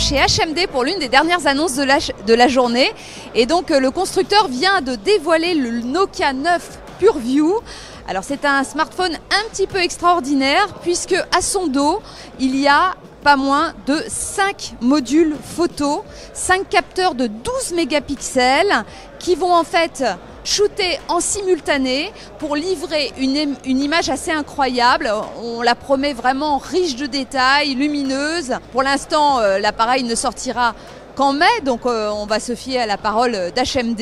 chez HMD pour l'une des dernières annonces de la journée. Et donc le constructeur vient de dévoiler le Nokia 9 PureView. Alors c'est un smartphone un petit peu extraordinaire puisque à son dos, il y a pas moins de 5 modules photo, 5 capteurs de 12 mégapixels qui vont en fait shooter en simultané pour livrer une image assez incroyable. On la promet vraiment riche de détails, lumineuse. Pour l'instant, l'appareil ne sortira qu'en mai, donc on va se fier à la parole d'HMD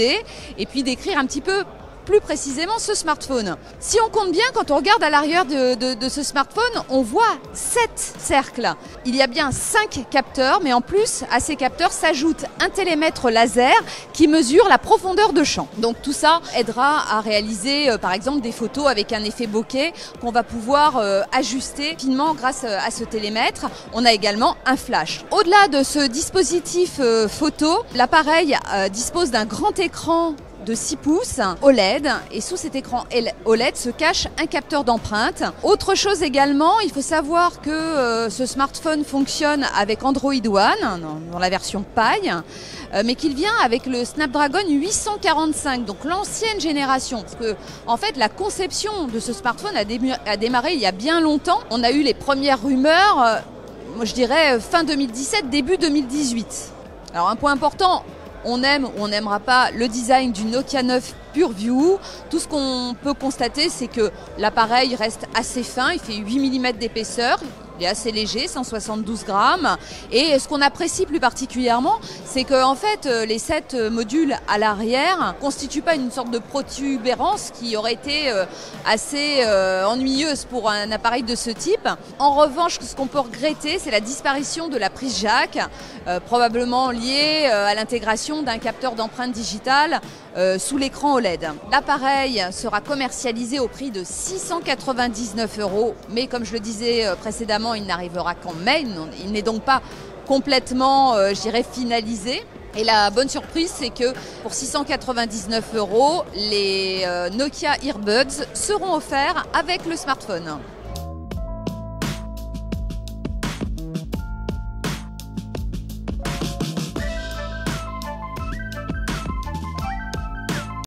et puis décrire un petit peu plus précisément ce smartphone. Si on compte bien, quand on regarde à l'arrière de ce smartphone, on voit 7 cercles. Il y a bien 5 capteurs, mais en plus, à ces capteurs s'ajoute un télémètre laser qui mesure la profondeur de champ. Donc tout ça aidera à réaliser par exemple des photos avec un effet bokeh qu'on va pouvoir ajuster finement grâce à ce télémètre. On a également un flash. Au-delà de ce dispositif photo, l'appareil dispose d'un grand écran de 6 pouces OLED et sous cet écran OLED se cache un capteur d'empreinte. Autre chose également, il faut savoir que ce smartphone fonctionne avec Android One dans la version paille, mais qu'il vient avec le Snapdragon 845, donc l'ancienne génération. Parce que en fait la conception de ce smartphone a démarré il y a bien longtemps. On a eu les premières rumeurs, moi je dirais fin 2017, début 2018. Alors un point important, on aime ou on n'aimera pas le design du Nokia 9 PureView. Tout ce qu'on peut constater, c'est que l'appareil reste assez fin, il fait 8 mm d'épaisseur. Il est assez léger, 172 grammes. Et ce qu'on apprécie plus particulièrement, c'est que en fait, les 7 modules à l'arrière ne constituent pas une sorte de protubérance qui aurait été assez ennuyeuse pour un appareil de ce type. En revanche, ce qu'on peut regretter, c'est la disparition de la prise jack, probablement liée à l'intégration d'un capteur d'empreinte digitale sous l'écran OLED. L'appareil sera commercialisé au prix de 699 €, mais comme je le disais précédemment, il n'arrivera qu'en mai, il n'est donc pas complètement, je dirais, finalisé. Et la bonne surprise, c'est que pour 699 €, les Nokia Earbuds seront offerts avec le smartphone.